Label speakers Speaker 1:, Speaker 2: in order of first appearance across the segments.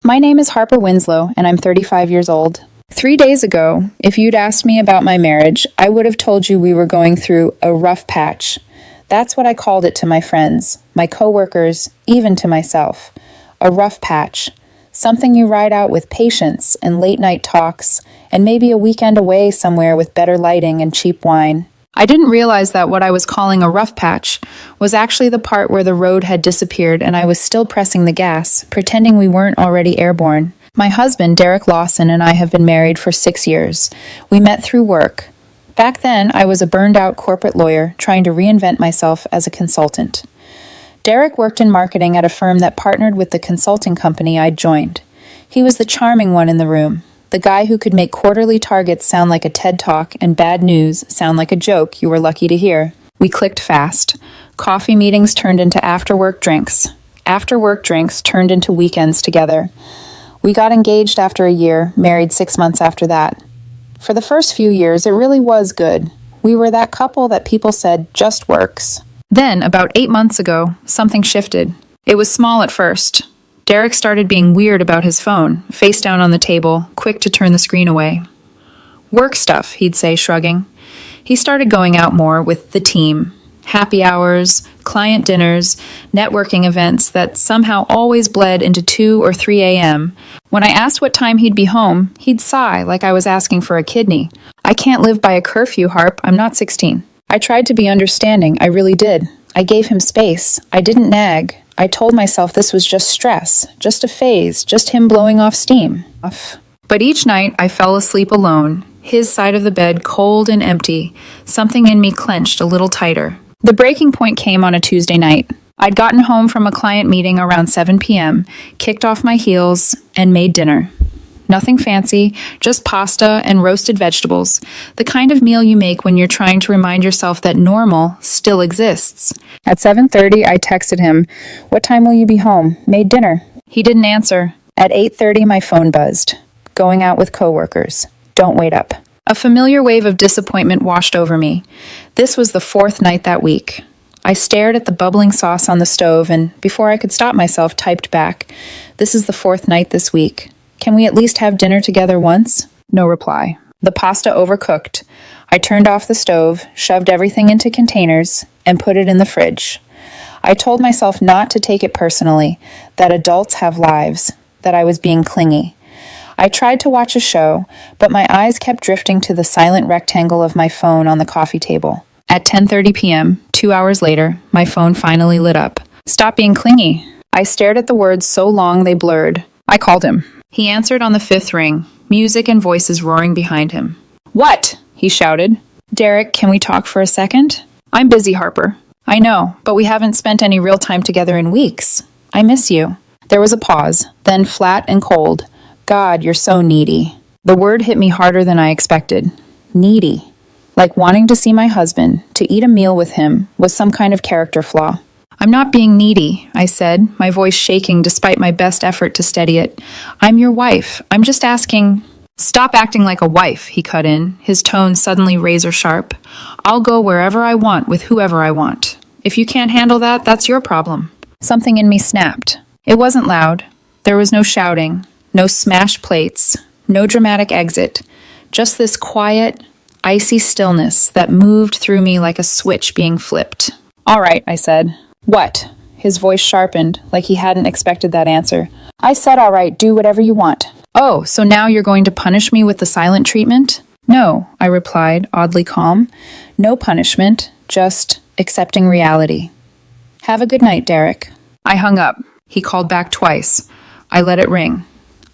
Speaker 1: My name is Harper Winslow, and I'm 35 years old. 3 days ago, if you'd asked me about my marriage, I would have told you we were going through a rough patch. That's what I called it to my friends, my coworkers, even to myself. A rough patch. Something you ride out with patience and late-night talks, and maybe a weekend away somewhere with better lighting and cheap wine. I didn't realize that what I was calling a rough patch was actually the part where the road had disappeared and I was still pressing the gas, pretending we weren't already airborne. My husband, Derek Lawson, and I have been married for 6 years. We met through work. Back then, I was a burned-out corporate lawyer trying to reinvent myself as a consultant. Derek worked in marketing at a firm that partnered with the consulting company I'd joined. He was the charming one in the room, the guy who could make quarterly targets sound like a TED Talk and bad news sound like a joke you were lucky to hear. We clicked fast. Coffee meetings turned into after-work drinks. After-work drinks turned into weekends together. We got engaged after a year, married 6 months after that. For the first few years, it really was good. We were that couple that people said just works. Then, about 8 months ago, something shifted. It was small at first. Derek started being weird about his phone, face down on the table, quick to turn the screen away. Work stuff, he'd say, shrugging. He started going out more with the team. Happy hours, client dinners, networking events that somehow always bled into 2 or 3 a.m. When I asked what time he'd be home, he'd sigh like I was asking for a kidney. I can't live by a curfew, Harp. I'm not 16. I tried to be understanding. I really did. I gave him space. I didn't nag. I told myself this was just stress, just a phase, just him blowing off steam. But each night I fell asleep alone, his side of the bed cold and empty, something in me clenched a little tighter. The breaking point came on a Tuesday night. I'd gotten home from a client meeting around 7 p.m., kicked off my heels, and made dinner. Nothing fancy, just pasta and roasted vegetables, the kind of meal you make when you're trying to remind yourself that normal still exists. At 7:30, I texted him, "What time will you be home? Made dinner." He didn't answer. At 8:30, my phone buzzed. Going out with coworkers. Don't wait up. A familiar wave of disappointment washed over me. This was the 4th night that week. I stared at the bubbling sauce on the stove and, before I could stop myself, typed back, "This is the 4th night this week. Can we at least have dinner together once?" No reply. The pasta overcooked. I turned off the stove, shoved everything into containers, and put it in the fridge. I told myself not to take it personally, that adults have lives, that I was being clingy. I tried to watch a show, but my eyes kept drifting to the silent rectangle of my phone on the coffee table. At 10:30 p.m., 2 hours later, my phone finally lit up. "Stop being clingy." I stared at the words so long they blurred. I called him. He answered on the 5th ring, music and voices roaring behind him. "What?" he shouted. "Derek, can we talk for a second?" "I'm busy, Harper." "I know, but we haven't spent any real time together in weeks. I miss you." There was a pause, then flat and cold. "God, you're so needy." The word hit me harder than I expected. Needy. Like wanting to see my husband, to eat a meal with him, was some kind of character flaw. "I'm not being needy," I said, my voice shaking despite my best effort to steady it. "I'm your wife. I'm just asking—" "Stop acting like a wife," he cut in, his tone suddenly razor sharp. "I'll go wherever I want with whoever I want. If you can't handle that, that's your problem." Something in me snapped. It wasn't loud. There was no shouting, no smashed plates, no dramatic exit. Just this quiet, icy stillness that moved through me like a switch being flipped. "All right," I said. "What?" His voice sharpened, like he hadn't expected that answer. "I said all right, do whatever you want." "Oh, so now you're going to punish me with the silent treatment?" "No," I replied, oddly calm. "No punishment, just accepting reality." "Have a good night, Derek." I hung up. He called back twice. I let it ring.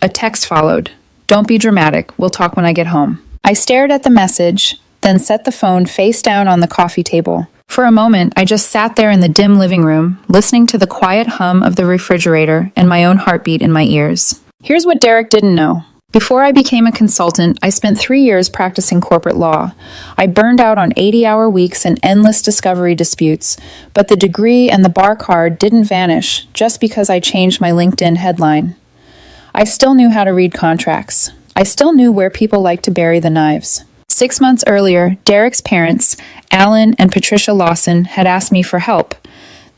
Speaker 1: A text followed. "Don't be dramatic. We'll talk when I get home." I stared at the message, then set the phone face down on the coffee table. For a moment, I just sat there in the dim living room, listening to the quiet hum of the refrigerator and my own heartbeat in my ears. Here's what Derek didn't know. Before I became a consultant, I spent 3 years practicing corporate law. I burned out on 80-hour weeks and endless discovery disputes, but the degree and the bar card didn't vanish just because I changed my LinkedIn headline. I still knew how to read contracts. I still knew where people like to bury the knives. 6 months earlier, Derek's parents, Alan and Patricia Lawson, had asked me for help.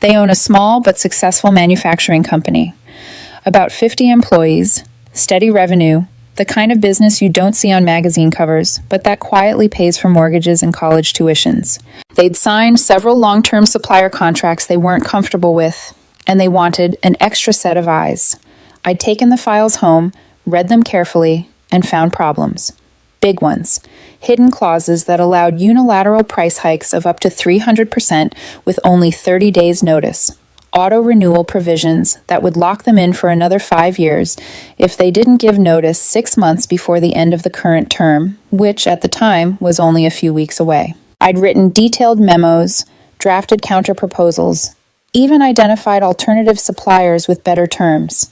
Speaker 1: They own a small but successful manufacturing company. About 50 employees, steady revenue, the kind of business you don't see on magazine covers, but that quietly pays for mortgages and college tuitions. They'd signed several long-term supplier contracts they weren't comfortable with, and they wanted an extra set of eyes. I'd taken the files home, read them carefully, and found problems. Big ones. Hidden clauses that allowed unilateral price hikes of up to 300% with only 30 days' notice. Auto-renewal provisions that would lock them in for another 5 years if they didn't give notice 6 months before the end of the current term, which at the time was only a few weeks away. I'd written detailed memos, drafted counter-proposals, even identified alternative suppliers with better terms.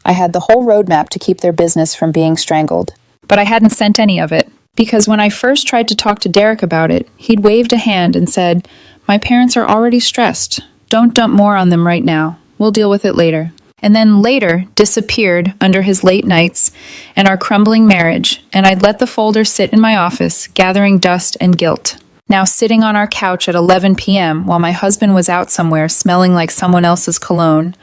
Speaker 1: I had the whole roadmap to keep their business from being strangled. But I hadn't sent any of it, because when I first tried to talk to Derek about it, he'd waved a hand and said, "My parents are already stressed. Don't dump more on them right now. We'll deal with it later." And then later disappeared under his late nights and our crumbling marriage, and I'd let the folder sit in my office, gathering dust and guilt. Now sitting on our couch at 11 p.m. while my husband was out somewhere smelling like someone else's cologne,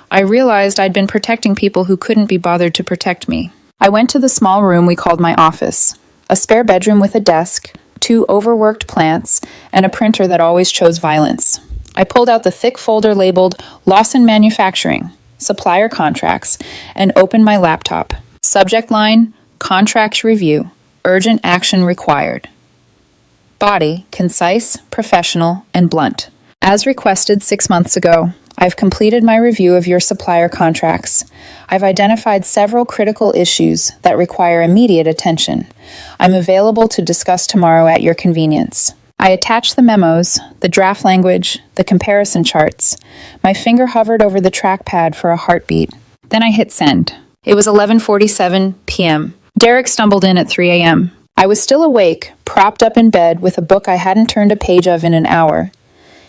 Speaker 1: I realized I'd been protecting people who couldn't be bothered to protect me. I went to the small room we called my office, a spare bedroom with a desk, 2 overworked plants, and a printer that always chose violence. I pulled out the thick folder labeled Lawson Manufacturing, Supplier Contracts, and opened my laptop. Subject line, Contract Review, Urgent Action Required. Body, concise, professional, and blunt. As requested 6 months ago, I've completed my review of your supplier contracts. I've identified several critical issues that require immediate attention. I'm available to discuss tomorrow at your convenience. I attached the memos, the draft language, the comparison charts. My finger hovered over the trackpad for a heartbeat. Then I hit send. It was 11:47 p.m. Derek stumbled in at 3 a.m. I was still awake, propped up in bed with a book I hadn't turned a page of in an hour.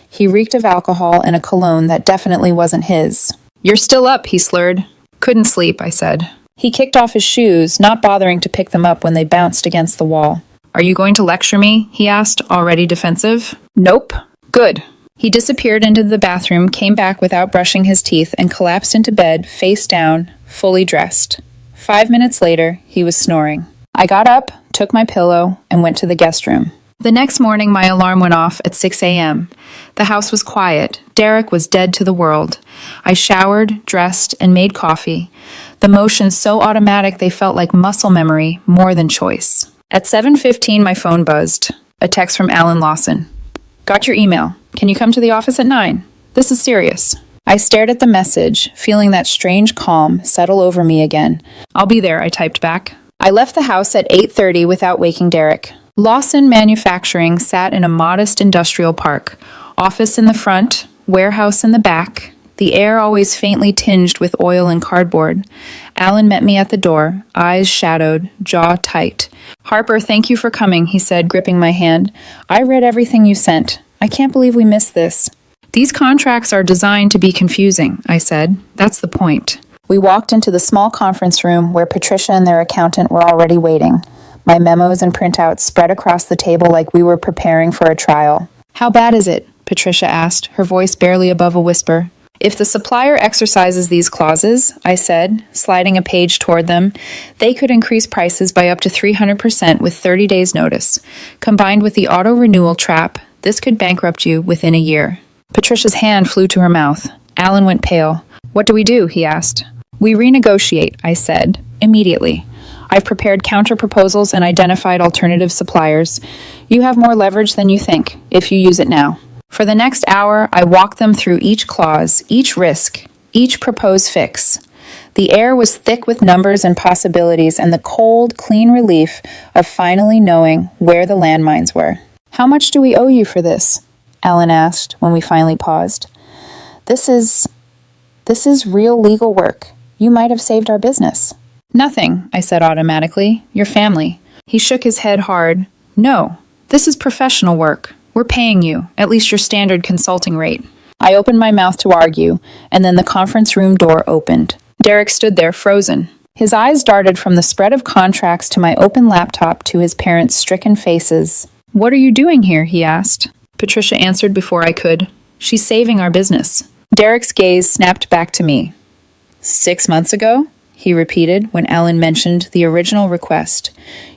Speaker 1: He reeked of alcohol and a cologne that definitely wasn't his. "You're still up," he slurred. "Couldn't sleep," I said. He kicked off his shoes, not bothering to pick them up when they bounced against the wall. "Are you going to lecture me?" he asked, already defensive. "Nope." "Good." He disappeared into the bathroom, came back without brushing his teeth, and collapsed into bed, face down, fully dressed. 5 minutes later, he was snoring. I got up, took my pillow, and went to the guest room. The next morning, my alarm went off at 6 a.m. The house was quiet. Derek was dead to the world. I showered, dressed, and made coffee. The motions so automatic they felt like muscle memory more than choice. At 7:15, my phone buzzed. A text from Alan Lawson. "Got your email. Can you come to the office at 9? This is serious." I stared at the message, feeling that strange calm settle over me again. "I'll be there," I typed back. I left the house at 8:30 without waking Derek. Lawson Manufacturing sat in a modest industrial park. Office in the front, warehouse in the back, the air always faintly tinged with oil and cardboard. Alan met me at the door, eyes shadowed, jaw tight. "Harper, thank you for coming," he said, gripping my hand. "I read everything you sent. I can't believe we missed this." "These contracts are designed to be confusing," I said. "That's the point." We walked into the small conference room where Patricia and their accountant were already waiting. My memos and printouts spread across the table like we were preparing for a trial. "How bad is it?" Patricia asked, her voice barely above a whisper. "If the supplier exercises these clauses," I said, sliding a page toward them, "they could increase prices by up to 300% with 30 days' notice. Combined with the auto-renewal trap, this could bankrupt you within a year." Patricia's hand flew to her mouth. Alan went pale. "What do we do?" he asked. "We renegotiate," I said, immediately. "I've prepared counter-proposals and identified alternative suppliers. You have more leverage than you think, if you use it now." For the next hour, I walked them through each clause, each risk, each proposed fix. The air was thick with numbers and possibilities and the cold, clean relief of finally knowing where the landmines were. "How much do we owe you for this?" Alan asked when we finally paused. This is real legal work. You might have saved our business." "Nothing," I said automatically. "Your family." He shook his head hard. "No, this is professional work. We're paying you, at least your standard consulting rate." I opened my mouth to argue, and then the conference room door opened. Derek stood there, frozen. His eyes darted from the spread of contracts to my open laptop to his parents' stricken faces. "What are you doing here?" he asked. Patricia answered before I could. "She's saving our business." Derek's gaze snapped back to me. 6 months ago? He repeated when Alan mentioned the original request.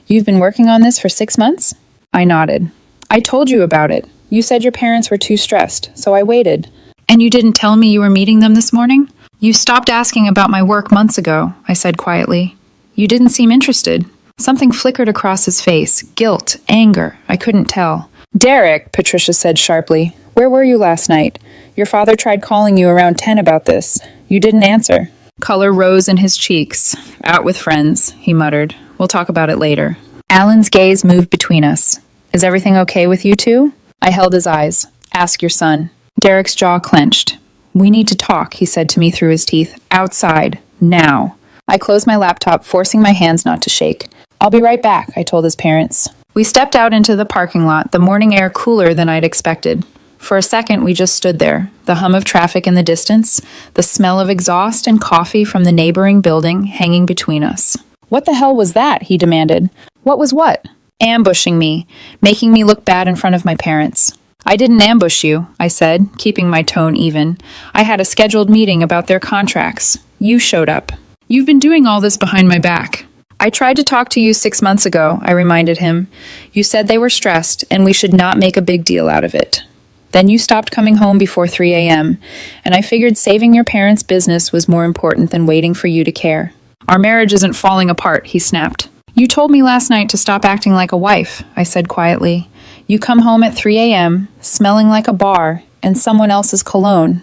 Speaker 1: You've been working on this for 6 months? I nodded. I told you about it. You said your parents were too stressed, so I waited. And you didn't tell me you were meeting them this morning? You stopped asking about my work months ago, I said quietly. You didn't seem interested. Something flickered across his face. Guilt, anger, I couldn't tell. Derek, Patricia said sharply, where were you last night? Your father tried calling you around 10 about this. You didn't answer. Color rose in his cheeks. Out with friends, he muttered. We'll talk about it later. Alan's gaze moved between us. Is everything okay with you two? I held his eyes. Ask your son. Derek's jaw clenched. We need to talk, he said to me through his teeth. Outside. Now. I closed my laptop, forcing my hands not to shake. I'll be right back, I told his parents. We stepped out into the parking lot, the morning air cooler than I'd expected. For a second, we just stood there, the hum of traffic in the distance, the smell of exhaust and coffee from the neighboring building hanging between us. What the hell was that? He demanded. What was what? Ambushing me, making me look bad in front of my parents. I didn't ambush you, I said, keeping my tone even. I had a scheduled meeting about their contracts. You showed up. You've been doing all this behind my back. I tried to talk to you 6 months ago, I reminded him. You said they were stressed and we should not make a big deal out of it. Then you stopped coming home before 3 a.m., and I figured saving your parents' business was more important than waiting for you to care. Our marriage isn't falling apart, he snapped. You told me last night to stop acting like a wife, I said quietly. You come home at 3 a.m., smelling like a bar and someone else's cologne.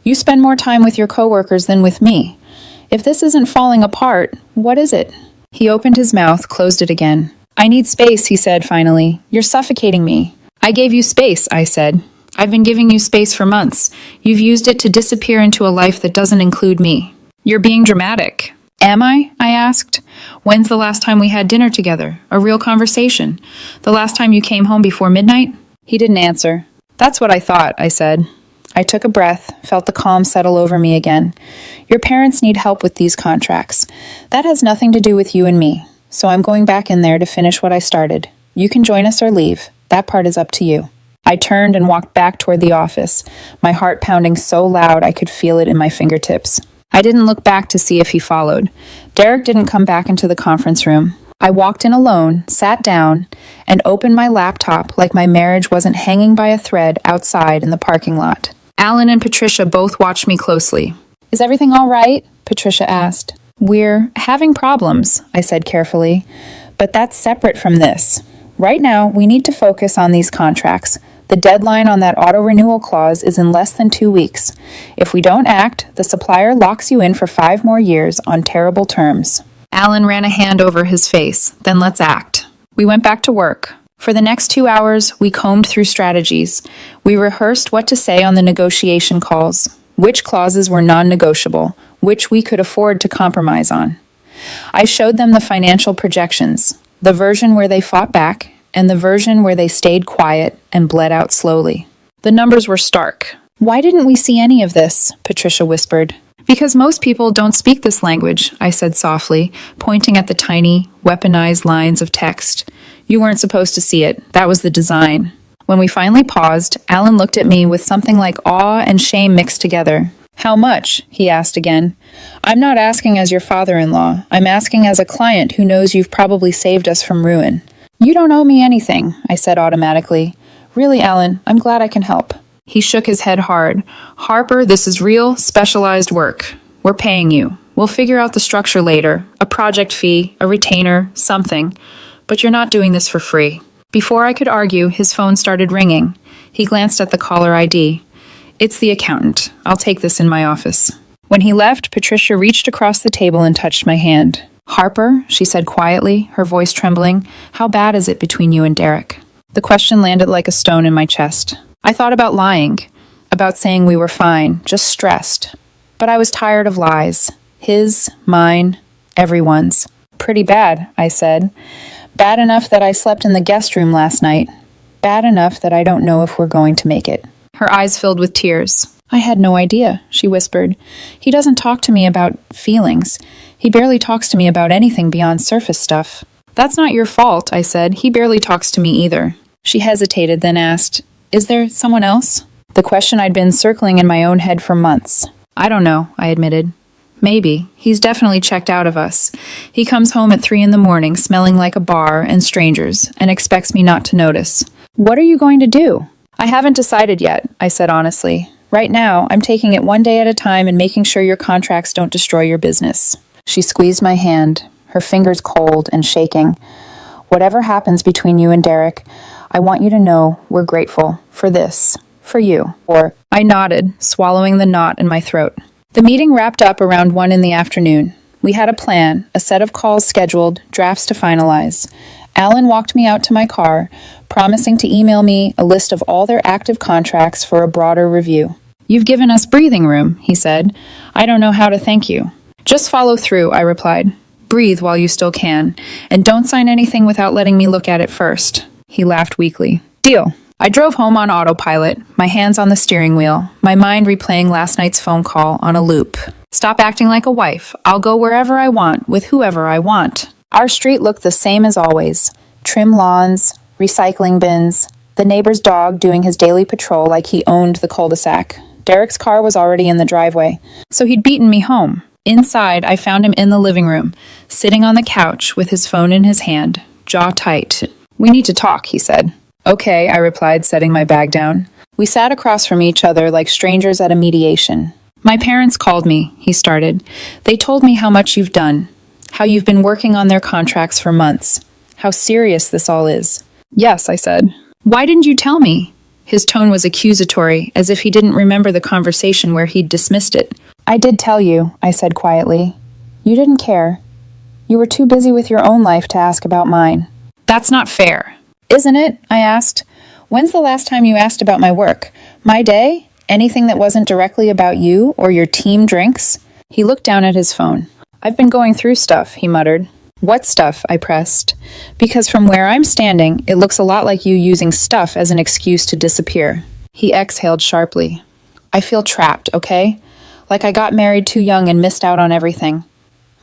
Speaker 1: You spend more time with your coworkers than with me. If this isn't falling apart, what is it? He opened his mouth, closed it again. I need space, he said finally. You're suffocating me. I gave you space, I said. I've been giving you space for months. You've used it to disappear into a life that doesn't include me. You're being dramatic. Am I? I asked. When's the last time we had dinner together? A real conversation? The last time you came home before midnight? He didn't answer. That's what I thought, I said. I took a breath, felt the calm settle over me again. Your parents need help with these contracts. That has nothing to do with you and me. So I'm going back in there to finish what I started. You can join us or leave. That part is up to you. I turned and walked back toward the office, my heart pounding so loud I could feel it in my fingertips. I didn't look back to see if he followed. Derek didn't come back into the conference room. I walked in alone, sat down, and opened my laptop like my marriage wasn't hanging by a thread outside in the parking lot. Alan and Patricia both watched me closely. Is everything all right? Patricia asked. We're having problems, I said carefully, but that's separate from this. Right now, we need to focus on these contracts. The deadline on that auto-renewal clause is in less than 2 weeks. If we don't act, the supplier locks you in for 5 more years on terrible terms. Alan ran a hand over his face. Then let's act. We went back to work. For the next 2 hours, we combed through strategies. We rehearsed what to say on the negotiation calls, which clauses were non-negotiable, which we could afford to compromise on. I showed them the financial projections. The version where they fought back, and the version where they stayed quiet and bled out slowly. The numbers were stark. Why didn't we see any of this? Patricia whispered. Because most people don't speak this language, I said softly, pointing at the tiny, weaponized lines of text. You weren't supposed to see it. That was the design. When we finally paused, Alan looked at me with something like awe and shame mixed together. How much? He asked again. I'm not asking as your father-in-law. I'm asking as a client who knows you've probably saved us from ruin. You don't owe me anything, I said automatically. Really, Alan, I'm glad I can help. He shook his head hard. Harper, this is real, specialized work. We're paying you. We'll figure out the structure later. A project fee, a retainer, something. But you're not doing this for free. Before I could argue, his phone started ringing. He glanced at the caller ID. It's the accountant. I'll take this in my office. When he left, Patricia reached across the table and touched my hand. Harper, she said quietly, her voice trembling, how bad is it between you and Derek? The question landed like a stone in my chest. I thought about lying, about saying we were fine, just stressed. But I was tired of lies. His, mine, everyone's. Pretty bad, I said. Bad enough that I slept in the guest room last night. Bad enough that I don't know if we're going to make it. Her eyes filled with tears. I had no idea, she whispered. He doesn't talk to me about feelings. He barely talks to me about anything beyond surface stuff. That's not your fault, I said. He barely talks to me either. She hesitated, then asked, Is there someone else? The question I'd been circling in my own head for months. I don't know, I admitted. Maybe. He's definitely checked out of us. He comes home at 3 in the morning, smelling like a bar and strangers, and expects me not to notice. What are you going to do? I haven't decided yet, I said honestly. Right now, I'm taking it one day at a time and making sure your contracts don't destroy your business. She squeezed my hand, her fingers cold and shaking. Whatever happens between you and Derek, I want you to know we're grateful for this, for you. Or I nodded, swallowing the knot in my throat. The meeting wrapped up around 1 in the afternoon. We had a plan, a set of calls scheduled, drafts to finalize. Alan walked me out to my car, promising to email me a list of all their active contracts for a broader review. You've given us breathing room, he said. I don't know how to thank you. Just follow through, I replied. Breathe while you still can, and don't sign anything without letting me look at it first. He laughed weakly. Deal. I drove home on autopilot, my hands on the steering wheel, my mind replaying last night's phone call on a loop. Stop acting like a wife. I'll go wherever I want, with whoever I want. Our street looked the same as always. Trim lawns, recycling bins, the neighbor's dog doing his daily patrol like he owned the cul-de-sac. Derek's car was already in the driveway, so he'd beaten me home. Inside, I found him in the living room, sitting on the couch with his phone in his hand, jaw tight. We need to talk, he said. Okay, I replied, setting my bag down. We sat across from each other like strangers at a mediation. My parents called me, he started. They told me how much you've done, how you've been working on their contracts for months, how serious this all is. Yes, I said. Why didn't you tell me? His tone was accusatory, as if he didn't remember the conversation where he'd dismissed it. I did tell you, I said quietly. You didn't care. You were too busy with your own life to ask about mine. That's not fair. Isn't it? I asked. When's the last time you asked about my work? My day? Anything that wasn't directly about you or your team drinks? He looked down at his phone. I've been going through stuff, he muttered. What stuff? I pressed. Because from where I'm standing, it looks a lot like you using stuff as an excuse to disappear. He exhaled sharply. I feel trapped, okay? Like I got married too young and missed out on everything.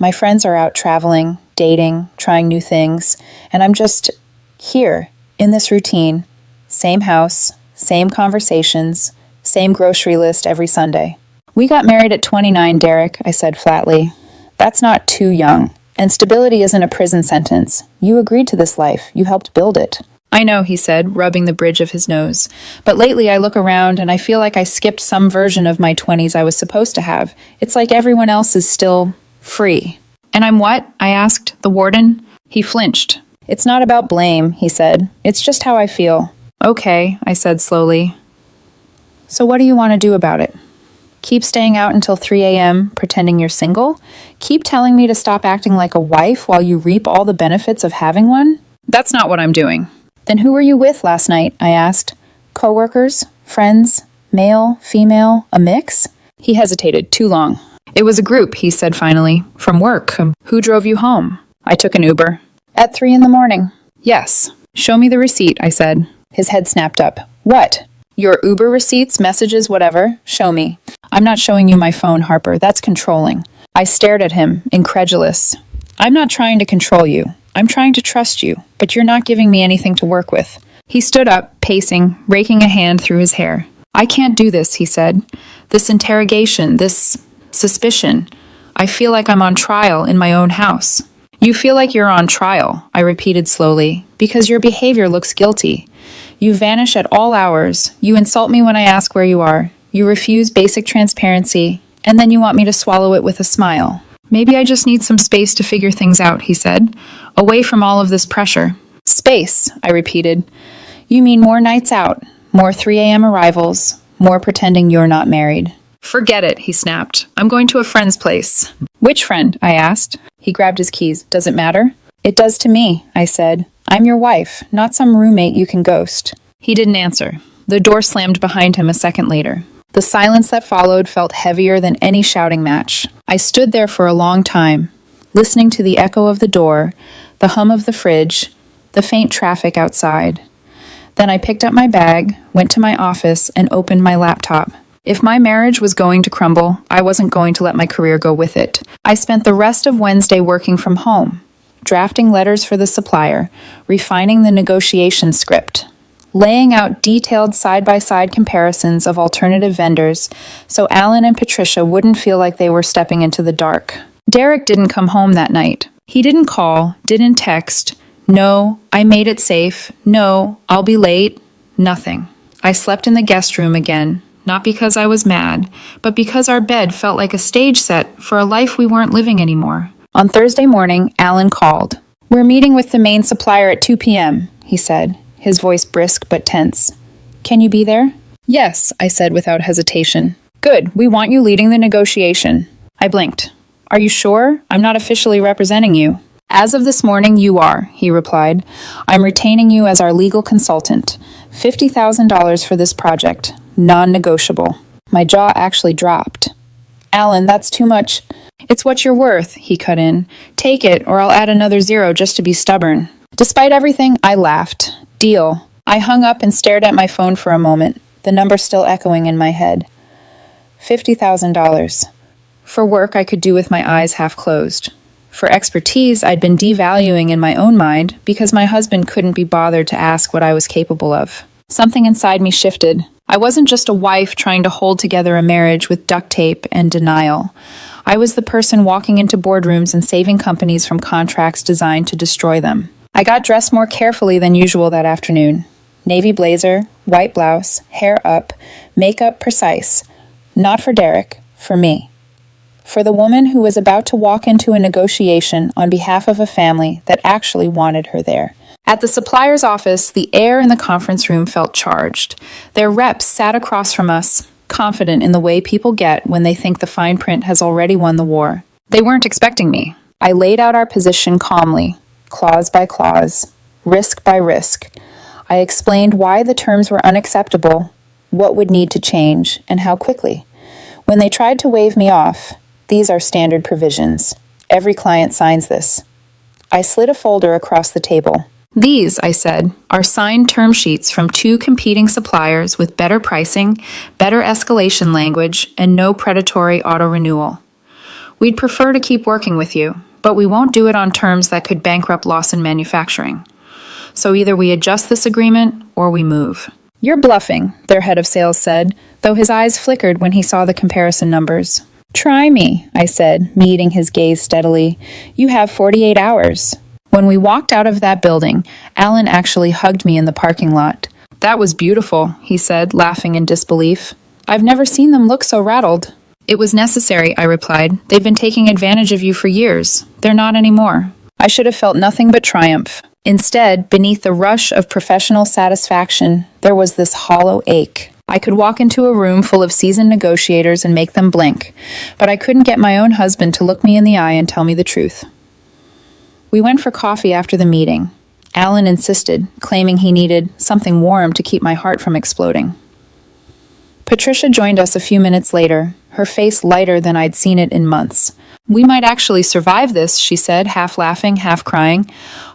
Speaker 1: My friends are out traveling, dating, trying new things, and I'm just here, in this routine. Same house, same conversations, same grocery list every Sunday. We got married at 29, Derek, I said flatly. That's not too young. And stability isn't a prison sentence. You agreed to this life. You helped build it. I know, he said, rubbing the bridge of his nose. But lately I look around and I feel like I skipped some version of my 20s I was supposed to have. It's like everyone else is still free. And I'm what? I asked the warden. He flinched. It's not about blame, he said. It's just how I feel. Okay, I said slowly. So what do you want to do about it? Keep staying out until 3 a.m., pretending you're single? Keep telling me to stop acting like a wife while you reap all the benefits of having one? That's not what I'm doing. Then who were you with last night? I asked. Coworkers? Friends? Male? Female? A mix? He hesitated too long. It was a group, he said finally. From work. Who drove you home? I took an Uber. At 3 in the morning. Yes. Show me the receipt, I said. His head snapped up. What? Your Uber receipts, messages, whatever. Show me. I'm not showing you my phone, Harper. That's controlling. I stared at him, incredulous. I'm not trying to control you. I'm trying to trust you, but you're not giving me anything to work with. He stood up, pacing, raking a hand through his hair. I can't do this, he said. This interrogation, this suspicion. I feel like I'm on trial in my own house. You feel like you're on trial, I repeated slowly, because your behavior looks guilty. You vanish at all hours. You insult me when I ask where you are. You refuse basic transparency, and then you want me to swallow it with a smile. Maybe I just need some space to figure things out, he said, away from all of this pressure. Space, I repeated. You mean more nights out, more 3 a.m. arrivals, more pretending you're not married. Forget it, he snapped. I'm going to a friend's place. Which friend? I asked. He grabbed his keys. Does it matter? It does to me, I said. I'm your wife, not some roommate you can ghost. He didn't answer. The door slammed behind him a second later. The silence that followed felt heavier than any shouting match. I stood there for a long time, listening to the echo of the door, the hum of the fridge, the faint traffic outside. Then I picked up my bag, went to my office, and opened my laptop. If my marriage was going to crumble, I wasn't going to let my career go with it. I spent the rest of Wednesday working from home, drafting letters for the supplier, refining the negotiation script. laying out detailed side-by-side comparisons of alternative vendors so Alan and Patricia wouldn't feel like they were stepping into the dark. Derek didn't come home that night. He didn't call, didn't text. No, I made it safe. No, I'll be late. Nothing. I slept in the guest room again, not because I was mad, but because our bed felt like a stage set for a life we weren't living anymore. On Thursday morning, Alan called. "We're meeting with the main supplier at 2 p.m., he said, his voice brisk but tense. "Can you be there?" "Yes," I said without hesitation. "Good, we want you leading the negotiation." I blinked. "Are you sure? I'm not officially representing you." "As of this morning, you are," he replied. "I'm retaining you as our legal consultant. $50,000 for this project. Non-negotiable." My jaw actually dropped. "Alan, that's too much." "It's what you're worth," he cut in. "Take it, or I'll add another zero just to be stubborn." Despite everything, I laughed. Deal. I hung up and stared at my phone for a moment, the number still echoing in my head. $50,000. For work I could do with my eyes half closed. For expertise I'd been devaluing in my own mind because my husband couldn't be bothered to ask what I was capable of. Something inside me shifted. I wasn't just a wife trying to hold together a marriage with duct tape and denial. I was the person walking into boardrooms and saving companies from contracts designed to destroy them. I got dressed more carefully than usual that afternoon. Navy blazer, white blouse, hair up, makeup precise. Not for Derek, for me. For the woman who was about to walk into a negotiation on behalf of a family that actually wanted her there. At the supplier's office, the air in the conference room felt charged. Their reps sat across from us, confident in the way people get when they think the fine print has already won the war. They weren't expecting me. I laid out our position calmly, clause by clause, risk by risk. I explained why the terms were unacceptable, what would need to change, and how quickly. When they tried to wave me off, "These are standard provisions. Every client signs this." I slid a folder across the table. "These," I said, "are signed term sheets from 2 competing suppliers with better pricing, better escalation language, and no predatory auto-renewal. We'd prefer to keep working with you, but we won't do it on terms that could bankrupt Lawson Manufacturing. So either we adjust this agreement or we move." "You're bluffing," their head of sales said, though his eyes flickered when he saw the comparison numbers. "Try me," I said, meeting his gaze steadily. "You have 48 hours. When we walked out of that building, Alan actually hugged me in the parking lot. "That was beautiful," he said, laughing in disbelief. "I've never seen them look so rattled." "It was necessary," I replied. "They've been taking advantage of you for years. They're not anymore." I should have felt nothing but triumph. Instead, beneath the rush of professional satisfaction, there was this hollow ache. I could walk into a room full of seasoned negotiators and make them blink, but I couldn't get my own husband to look me in the eye and tell me the truth. We went for coffee after the meeting. Alan insisted, claiming he needed something warm to keep my heart from exploding. Patricia joined us a few minutes later, her face lighter than I'd seen it in months. "We might actually survive this," she said, half laughing, half crying.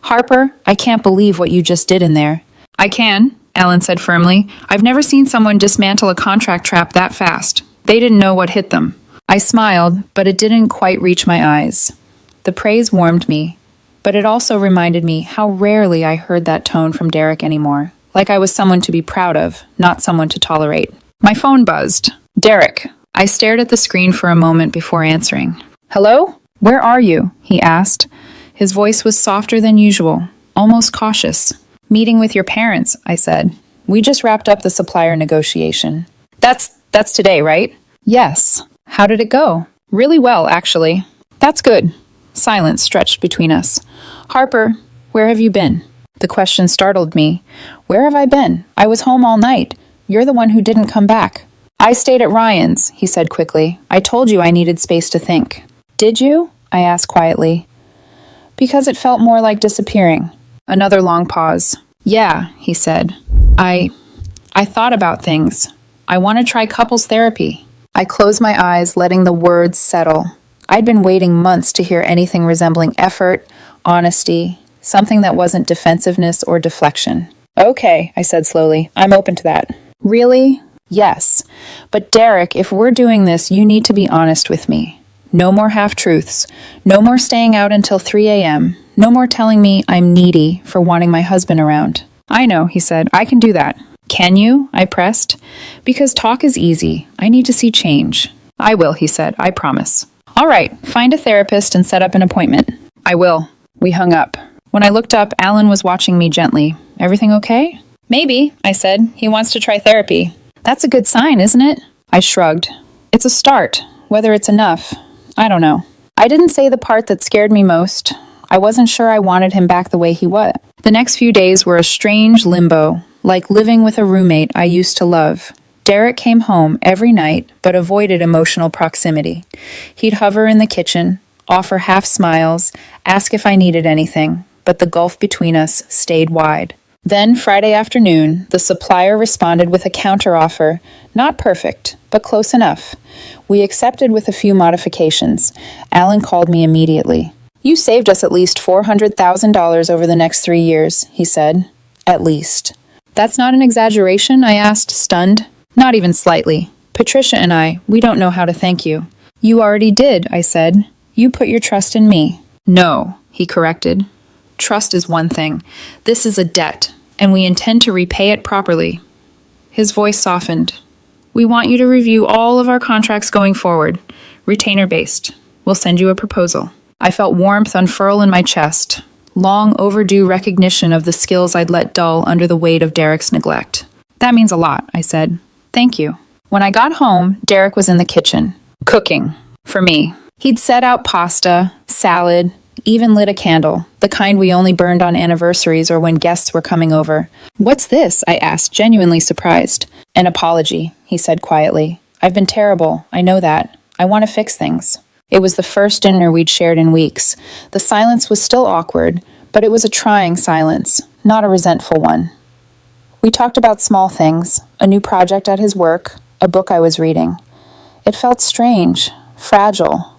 Speaker 1: "Harper, I can't believe what you just did in there." "I can," Alan said firmly. "I've never seen someone dismantle a contract trap that fast. They didn't know what hit them." I smiled, but it didn't quite reach my eyes. The praise warmed me, but it also reminded me how rarely I heard that tone from Derek anymore, like I was someone to be proud of, not someone to tolerate. My phone buzzed. "Derek." I stared at the screen for a moment before answering. "Hello? Where are you?" he asked. His voice was softer than usual, almost cautious. "Meeting with your parents," I said. "We just wrapped up the supplier negotiation." That's today, right?" "Yes." "How did it go?" "Really well, actually." "That's good." Silence stretched between us. "Harper, where have you been?" The question startled me. "Where have I been? I was home all night. You're the one who didn't come back." "I stayed at Ryan's," he said quickly. "I told you I needed space to think." "Did you?" I asked quietly. "Because it felt more like disappearing." Another long pause. "Yeah," he said. I thought about things. I want to try couples therapy." I closed my eyes, letting the words settle. I'd been waiting months to hear anything resembling effort, honesty, something that wasn't defensiveness or deflection. "Okay," I said slowly. "I'm open to that." "Really?" "Yes. But Derek, if we're doing this, you need to be honest with me. No more half-truths. No more staying out until 3 a.m. No more telling me I'm needy for wanting my husband around." I know, he said. I can do that. Can you? I pressed. Because talk is easy. I need to see change. I will, he said. I promise. All right, find a therapist and set up an appointment. I will. We hung up. When I looked up, Alan was watching me gently. Everything okay? Maybe, I said. He wants to try therapy. That's a good sign, isn't it? I shrugged. It's a start. Whether it's enough, I don't know. I didn't say the part that scared me most. I wasn't sure I wanted him back the way he was. The next few days were a strange limbo, like living with a roommate I used to love. Derek came home every night, but avoided emotional proximity. He'd hover in the kitchen, offer half smiles, ask if I needed anything, but the gulf between us stayed wide. Then, Friday afternoon, the supplier responded with a counteroffer, not perfect, but close enough. We accepted with a few modifications. Alan called me immediately. You saved us at least $400,000 over the next 3 years, he said. At least. That's not an exaggeration? I asked, stunned. Not even slightly. Patricia and I, we don't know how to thank you. You already did, I said. You put your trust in me. No, he corrected. Trust is one thing. This is a debt, and we intend to repay it properly. His voice softened. We want you to review all of our contracts going forward, retainer-based. We'll send you a proposal. I felt warmth unfurl in my chest, long overdue recognition of the skills I'd let dull under the weight of Derek's neglect. That means a lot, I said. Thank you. When I got home, Derek was in the kitchen, cooking, for me. He'd set out pasta, salad, even lit a candle, the kind we only burned on anniversaries or when guests were coming over. What's this? I asked, genuinely surprised. An apology, he said quietly. I've been terrible. I know that. I want to fix things. It was the first dinner we'd shared in weeks. The silence was still awkward, but it was a trying silence, not a resentful one. We talked about small things, a new project at his work, a book I was reading. It felt strange, fragile,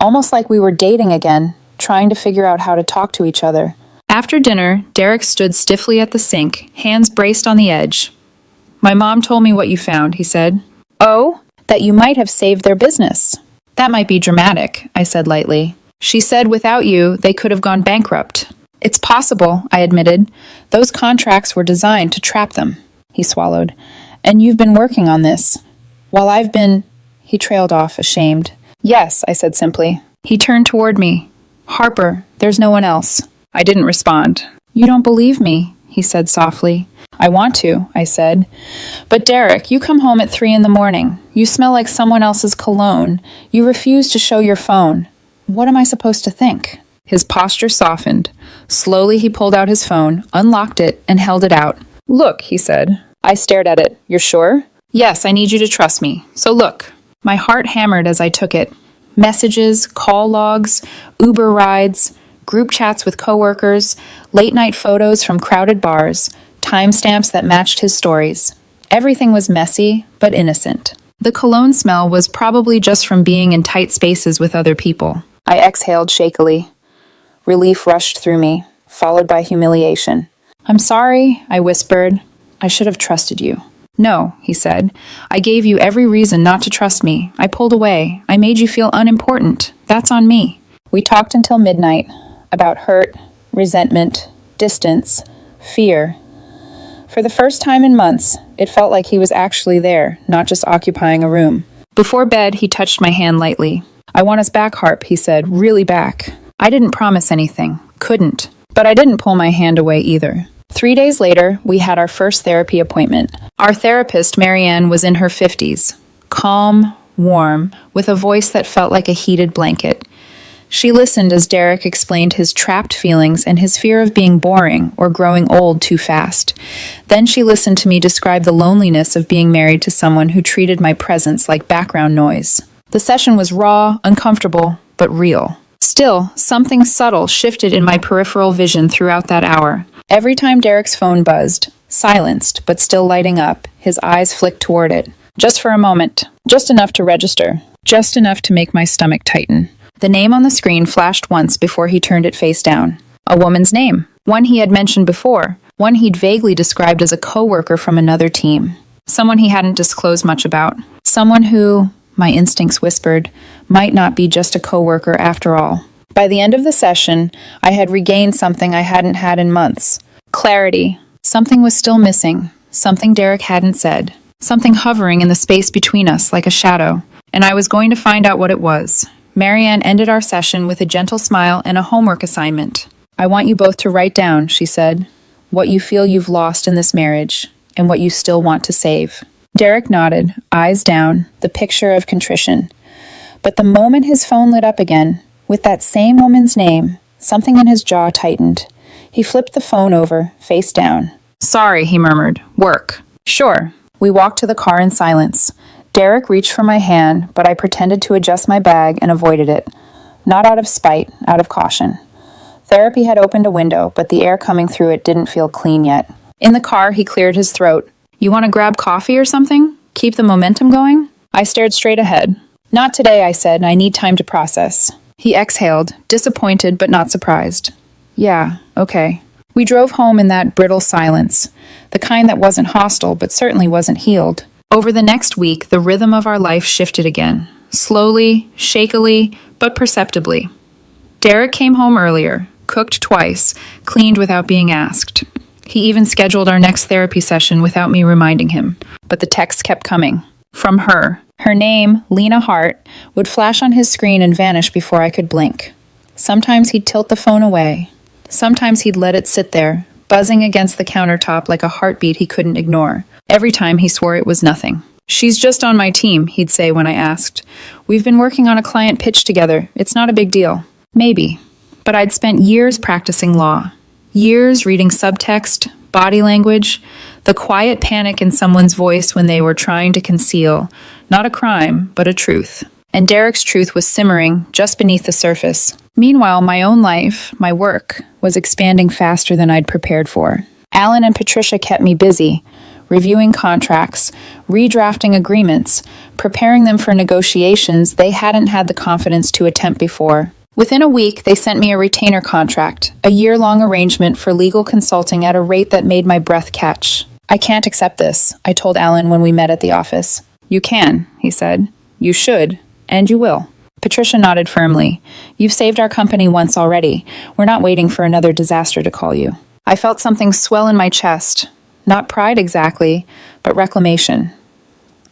Speaker 1: almost like we were dating again, trying to figure out how to talk to each other. After dinner, Derek stood stiffly at the sink, hands braced on the edge. My mom told me what you found, he said. Oh, that you might have saved their business. That might be dramatic, I said lightly. She said without you, they could have gone bankrupt. It's possible, I admitted. Those contracts were designed to trap them, he swallowed. And you've been working on this. While I've been... He trailed off, ashamed. Yes, I said simply. He turned toward me. Harper, there's no one else. I didn't respond. You don't believe me, he said softly. I want to, I said. But Derek, you come home at 3 a.m. You smell like someone else's cologne. You refuse to show your phone. What am I supposed to think? His posture softened. Slowly he pulled out his phone, unlocked it, and held it out. Look, he said. I stared at it. You're sure? Yes, I need you to trust me. So look. My heart hammered as I took it. Messages, call logs, Uber rides, group chats with coworkers, late-night photos from crowded bars, timestamps that matched his stories. Everything was messy, but innocent. The cologne smell was probably just from being in tight spaces with other people. I exhaled shakily. Relief rushed through me, followed by humiliation. I'm sorry, I whispered. I should have trusted you. No, he said. I gave you every reason not to trust me. I pulled away. I made you feel unimportant. That's on me. We talked until midnight about hurt, resentment, distance, fear. For the first time in months, it felt like he was actually there, not just occupying a room. Before bed, he touched my hand lightly. I want us back, Harp, he said, really back. I didn't promise anything. Couldn't. But I didn't pull my hand away either. 3 days later, we had our first therapy appointment. Our therapist, Marianne, was in her 50s. Calm, warm, with a voice that felt like a heated blanket. She listened as Derek explained his trapped feelings and his fear of being boring or growing old too fast. Then she listened to me describe the loneliness of being married to someone who treated my presence like background noise. The session was raw, uncomfortable, but real. Still, something subtle shifted in my peripheral vision throughout that hour. Every time Derek's phone buzzed, silenced but still lighting up, his eyes flicked toward it. Just for a moment. Just enough to register. Just enough to make my stomach tighten. The name on the screen flashed once before he turned it face down. A woman's name. One he had mentioned before. One he'd vaguely described as a coworker from another team. Someone he hadn't disclosed much about. Someone who, my instincts whispered, might not be just a coworker after all. By the end of the session, I had regained something I hadn't had in months. Clarity. Something was still missing, something Derek hadn't said, something hovering in the space between us like a shadow, and I was going to find out what it was. Marianne ended our session with a gentle smile and a homework assignment. I want you both to write down, she said, what you feel you've lost in this marriage and what you still want to save. Derek nodded, eyes down, the picture of contrition. But the moment his phone lit up again, with that same woman's name, something in his jaw tightened. He flipped the phone over, face down. Sorry, he murmured. Work. Sure. We walked to the car in silence. Derek reached for my hand, but I pretended to adjust my bag and avoided it. Not out of spite, out of caution. Therapy had opened a window, but the air coming through it didn't feel clean yet. In the car, he cleared his throat. You want to grab coffee or something? Keep the momentum going? I stared straight ahead. Not today, I said. I need time to process. He exhaled, disappointed but not surprised. Yeah, okay. We drove home in that brittle silence, the kind that wasn't hostile but certainly wasn't healed. Over the next week, the rhythm of our life shifted again, slowly, shakily, but perceptibly. Derek came home earlier, cooked twice, cleaned without being asked. He even scheduled our next therapy session without me reminding him. But the texts kept coming. From her. Her name, Lena Hart, would flash on his screen and vanish before I could blink. Sometimes he'd tilt the phone away. Sometimes he'd let it sit there, buzzing against the countertop like a heartbeat he couldn't ignore. Every time he swore it was nothing. She's just on my team, he'd say when I asked. We've been working on a client pitch together. It's not a big deal. Maybe. But I'd spent years practicing law. Years reading subtext, body language, the quiet panic in someone's voice when they were trying to conceal, not a crime, but a truth. And Derek's truth was simmering just beneath the surface. Meanwhile, my own life, my work, was expanding faster than I'd prepared for. Alan and Patricia kept me busy, reviewing contracts, redrafting agreements, preparing them for negotiations they hadn't had the confidence to attempt before. Within a week, they sent me a retainer contract, a year-long arrangement for legal consulting at a rate that made my breath catch. I can't accept this, I told Alan when we met at the office. You can, he said. You should, and you will. Patricia nodded firmly. You've saved our company once already. We're not waiting for another disaster to call you. I felt something swell in my chest. Not pride exactly, but reclamation.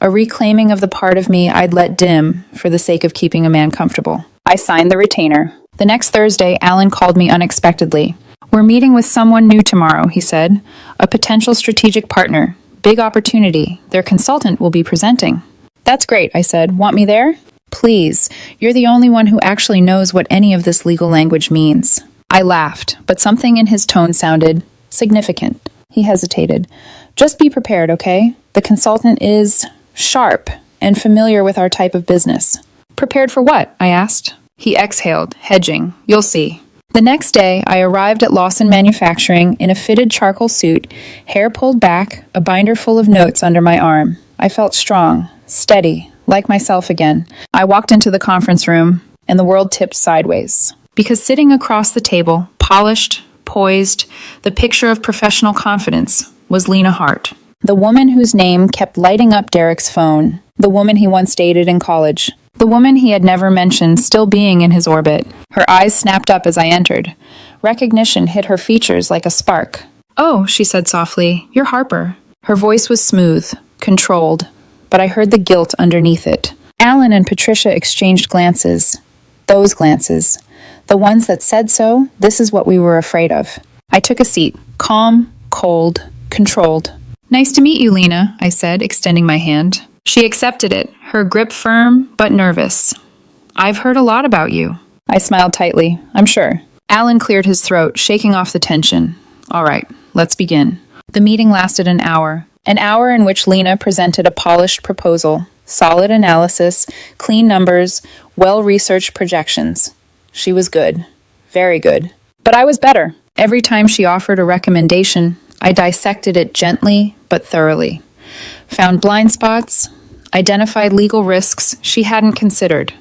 Speaker 1: A reclaiming of the part of me I'd let dim for the sake of keeping a man comfortable. I signed the retainer. The next Thursday, Alan called me unexpectedly. We're meeting with someone new tomorrow, he said. A potential strategic partner. Big opportunity. Their consultant will be presenting. That's great, I said. Want me there? Please. You're the only one who actually knows what any of this legal language means. I laughed, but something in his tone sounded significant. He hesitated. Just be prepared, okay? The consultant is sharp and familiar with our type of business. Prepared for what? I asked. He exhaled, hedging. You'll see. The next day, I arrived at Lawson Manufacturing in a fitted charcoal suit, hair pulled back, a binder full of notes under my arm. I felt strong, steady, like myself again. I walked into the conference room, and the world tipped sideways. Because sitting across the table, polished, poised, the picture of professional confidence, was Lena Hart. The woman whose name kept lighting up Derek's phone. The woman he once dated in college. The woman he had never mentioned still being in his orbit. Her eyes snapped up as I entered. Recognition hit her features like a spark. Oh, she said softly, you're Harper. Her voice was smooth, controlled, but I heard the guilt underneath it. Alan and Patricia exchanged glances. Those glances. The ones that said so, this is what we were afraid of. I took a seat, calm, cold, controlled. Nice to meet you, Lena, I said, extending my hand. She accepted it, her grip firm but nervous. I've heard a lot about you. I smiled tightly, I'm sure. Alan cleared his throat, shaking off the tension. All right, let's begin. The meeting lasted an hour in which Lena presented a polished proposal, solid analysis, clean numbers, well-researched projections. She was good, very good. But I was better. Every time she offered a recommendation, I dissected it gently but thoroughly. Found blind spots, identified legal risks she hadn't considered,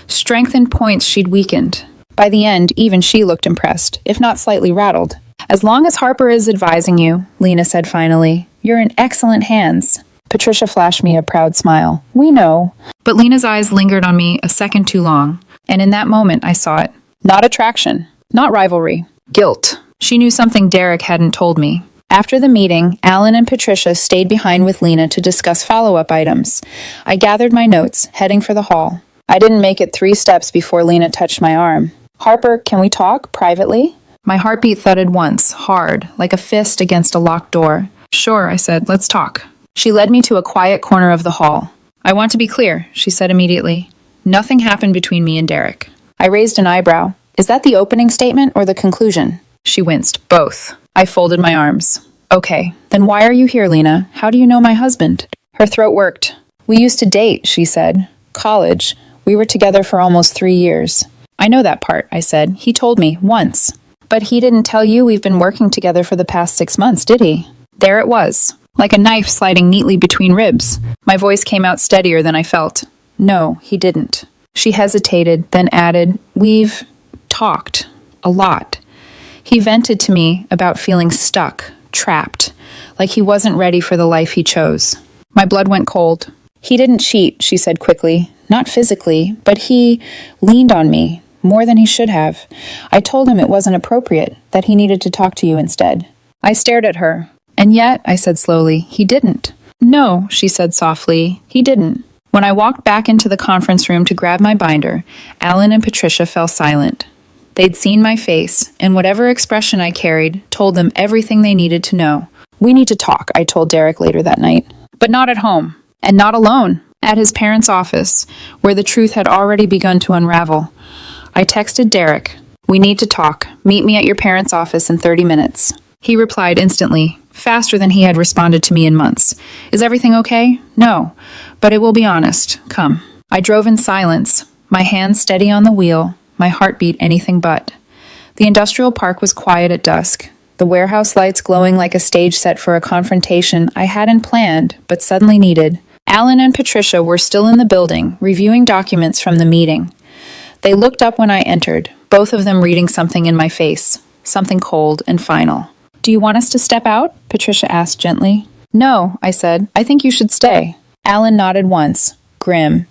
Speaker 1: strengthened points she'd weakened. By the end, even she looked impressed, if not slightly rattled. As long as Harper is advising you, Lena said finally, you're in excellent hands. Patricia flashed me a proud smile. We know. But Lena's eyes lingered on me a second too long, and in that moment I saw it. Not attraction, not rivalry, guilt. She knew something Derek hadn't told me. After the meeting, Alan and Patricia stayed behind with Lena to discuss follow-up items. I gathered my notes, heading for the hall. I didn't make it 3 steps before Lena touched my arm. "Harper, can we talk privately?" My heartbeat thudded once, hard, like a fist against a locked door. "Sure," I said, "let's talk." She led me to a quiet corner of the hall. "I want to be clear," she said immediately. "Nothing happened between me and Derek." I raised an eyebrow. "Is that the opening statement or the conclusion?" She winced. "Both." I folded my arms. "Okay, then why are you here, Lena? How do you know my husband?" Her throat worked. "We used to date," she said. "College. We were together for almost 3 years." "I know that part," I said. "He told me, once." "But he didn't tell you we've been working together for the past 6 months, did he?" There it was, like a knife sliding neatly between ribs. My voice came out steadier than I felt. "No, he didn't." She hesitated, then added, "We've talked. A lot." He vented to me about feeling stuck, trapped, like he wasn't ready for the life he chose. My blood went cold. "He didn't cheat," she said quickly. "Not physically, but he leaned on me more than he should have. I told him it wasn't appropriate, that he needed to talk to you instead." I stared at her. "And yet," I said slowly, "he didn't." "No," she said softly, "he didn't." When I walked back into the conference room to grab my binder, Alan and Patricia fell silent. They'd seen my face, and whatever expression I carried told them everything they needed to know. "We need to talk," I told Derek later that night. But not at home, and not alone. At his parents' office, where the truth had already begun to unravel. I texted Derek, "We need to talk. Meet me at your parents' office in 30 minutes. He replied instantly, faster than he had responded to me in months. "Is everything okay?" "No, but it will be honest. Come." I drove in silence, my hands steady on the wheel, my heartbeat anything but. The industrial park was quiet at dusk, the warehouse lights glowing like a stage set for a confrontation I hadn't planned, but suddenly needed. Alan and Patricia were still in the building, reviewing documents from the meeting. They looked up when I entered, both of them reading something in my face, something cold and final. "Do you want us to step out?" Patricia asked gently. "No," I said. "I think you should stay." Alan nodded once, grim.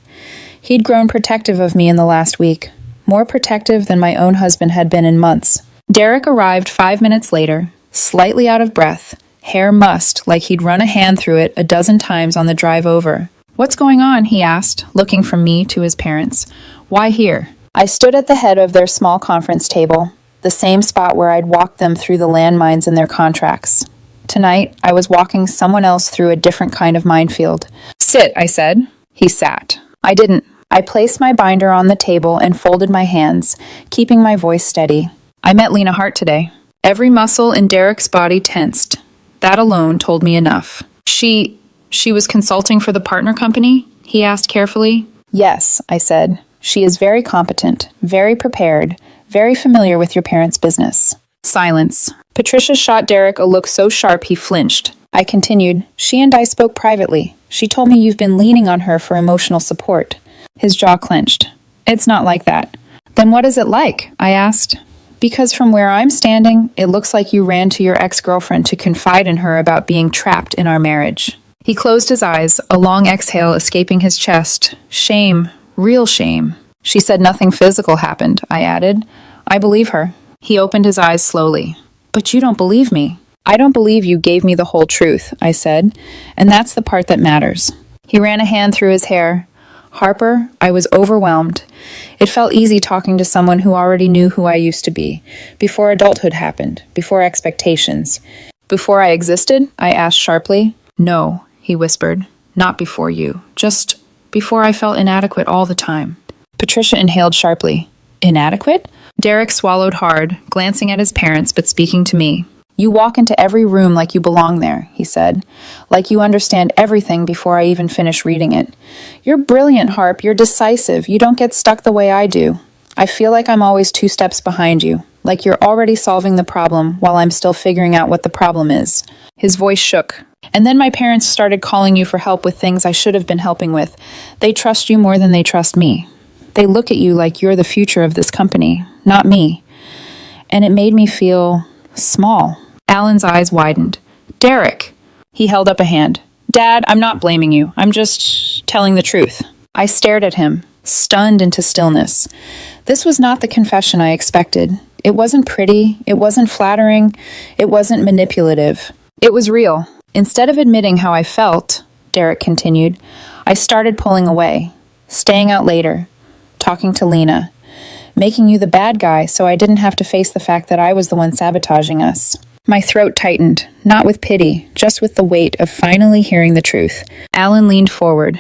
Speaker 1: He'd grown protective of me in the last week, more protective than my own husband had been in months. Derek arrived 5 minutes later, slightly out of breath, hair mussed like he'd run a hand through it a dozen times on the drive over. "What's going on?" he asked, looking from me to his parents. "Why here?" I stood at the head of their small conference table, the same spot where I'd walked them through the landmines in their contracts. Tonight, I was walking someone else through a different kind of minefield. "Sit," I said. He sat. I didn't. I placed my binder on the table and folded my hands, keeping my voice steady. "I met Lena Hart today." Every muscle in Derek's body tensed. That alone told me enough. She was consulting for the partner company?" he asked carefully. "Yes," I said. "She is very competent, very prepared, very familiar with your parents' business." Silence. Patricia shot Derek a look so sharp he flinched. I continued, "She and I spoke privately. She told me you've been leaning on her for emotional support." His jaw clenched. "It's not like that." "Then what is it like?" I asked. "Because from where I'm standing, it looks like you ran to your ex-girlfriend to confide in her about being trapped in our marriage." He closed his eyes, a long exhale escaping his chest. "Shame. Real shame." "She said nothing physical happened," I added. "I believe her." He opened his eyes slowly. "But you don't believe me." "I don't believe you gave me the whole truth," I said, "and that's the part that matters." He ran a hand through his hair. "Harper, I was overwhelmed. It felt easy talking to someone who already knew who I used to be, before adulthood happened, before expectations." "Before I existed?" I asked sharply. "No," he whispered. "Not before you. Just before I felt inadequate all the time." Patricia inhaled sharply. "Inadequate?" Derek swallowed hard, glancing at his parents but speaking to me. "You walk into every room like you belong there," he said. "Like you understand everything before I even finish reading it. You're brilliant, Harp. You're decisive. You don't get stuck the way I do. I feel like I'm always 2 steps behind you, like you're already solving the problem while I'm still figuring out what the problem is." His voice shook. "And then my parents started calling you for help with things I should have been helping with. They trust you more than they trust me. They look at you like you're the future of this company, not me. And it made me feel small." Alan's eyes widened. "Derek!" He held up a hand. "Dad, I'm not blaming you. I'm just telling the truth." I stared at him, stunned into stillness. This was not the confession I expected. It wasn't pretty. It wasn't flattering. It wasn't manipulative. It was real. Instead of admitting how I felt, Derek continued, I started pulling away, staying out later, talking to Lena, making you the bad guy so I didn't have to face the fact that I was the one sabotaging us. My throat tightened, not with pity, just with the weight of finally hearing the truth. Alan leaned forward.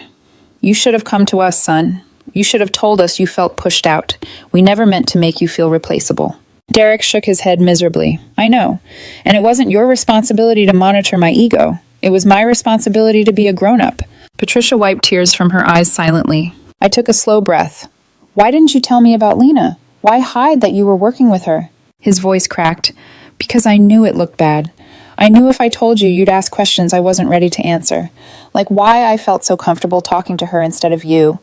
Speaker 1: You should have come to us, son. You should have told us you felt pushed out. We never meant to make you feel replaceable. Derek shook his head miserably. I know. And it wasn't your responsibility to monitor my ego. It was my responsibility to be a grown-up. Patricia wiped tears from her eyes silently. I took a slow breath. Why didn't you tell me about Lena? Why hide that you were working with her? His voice cracked. Because I knew it looked bad. I knew if I told you, you'd ask questions I wasn't ready to answer. Like why I felt so comfortable talking to her instead of you.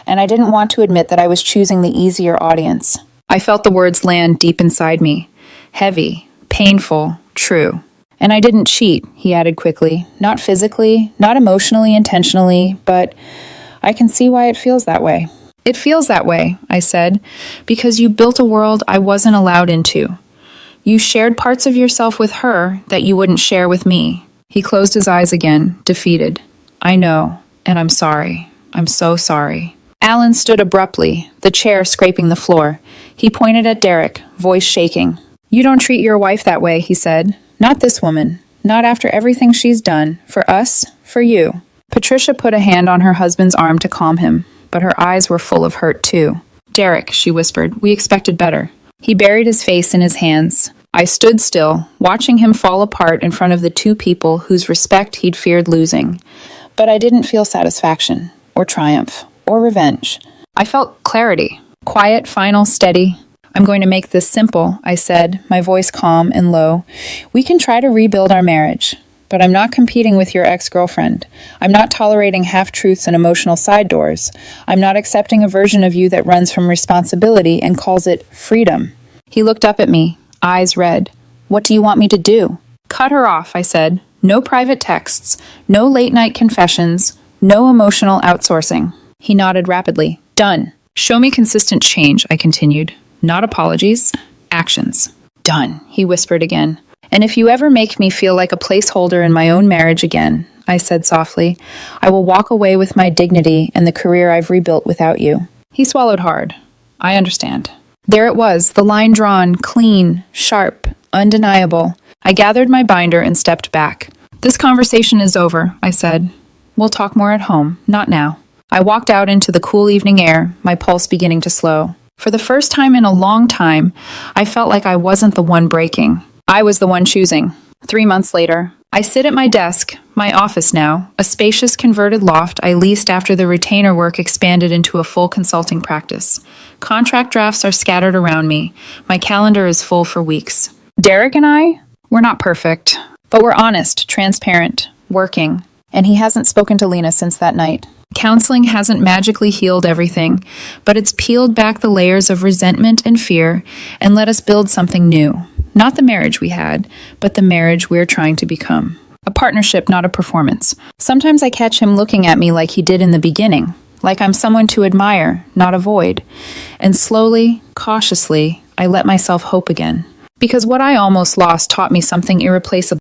Speaker 1: And I didn't want to admit that I was choosing the easier audience. I felt the words land deep inside me. Heavy, painful, true. And I didn't cheat, he added quickly. Not physically, not emotionally, intentionally, but I can see why it feels that way. It feels that way, I said, because you built a world I wasn't allowed into. You shared parts of yourself with her that you wouldn't share with me. He closed his eyes again, defeated. I know, and I'm sorry. I'm so sorry. Alan stood abruptly, the chair scraping the floor. He pointed at Derek, voice shaking. You don't treat your wife that way, he said. Not this woman. Not after everything she's done. For us. For you. Patricia put a hand on her husband's arm to calm him, but her eyes were full of hurt too. Derek, she whispered, we expected better. He buried his face in his hands. I stood still, watching him fall apart in front of the two people whose respect he'd feared losing. But I didn't feel satisfaction, or triumph, or revenge. I felt clarity. Quiet, final, steady. I'm going to make this simple, I said, my voice calm and low. We can try to rebuild our marriage, but I'm not competing with your ex-girlfriend. I'm not tolerating half-truths and emotional side doors. I'm not accepting a version of you that runs from responsibility and calls it freedom. He looked up at me, eyes red. What do you want me to do? Cut her off, I said. No private texts, no late-night confessions, no emotional outsourcing. He nodded rapidly. Done. Show me consistent change, I continued. Not apologies, actions. Done, he whispered again. And if you ever make me feel like a placeholder in my own marriage again, I said softly, I will walk away with my dignity and the career I've rebuilt without you. He swallowed hard. I understand. There it was, the line drawn, clean, sharp, undeniable. I gathered my binder and stepped back. This conversation is over, I said. We'll talk more at home, not now. I walked out into the cool evening air, my pulse beginning to slow. For the first time in a long time, I felt like I wasn't the one breaking. I was the one choosing. 3 months later, I sit at my desk, my office now, a spacious converted loft I leased after the retainer work expanded into a full consulting practice. Contract drafts are scattered around me. My calendar is full for weeks. Derek and I, we're not perfect, but we're honest, transparent, working. And he hasn't spoken to Lena since that night. Counseling hasn't magically healed everything, but it's peeled back the layers of resentment and fear and let us build something new. Not the marriage we had, but the marriage we're trying to become. A partnership, not a performance. Sometimes I catch him looking at me like he did in the beginning, like I'm someone to admire, not avoid. And slowly, cautiously, I let myself hope again. Because what I almost lost taught me something irreplaceable.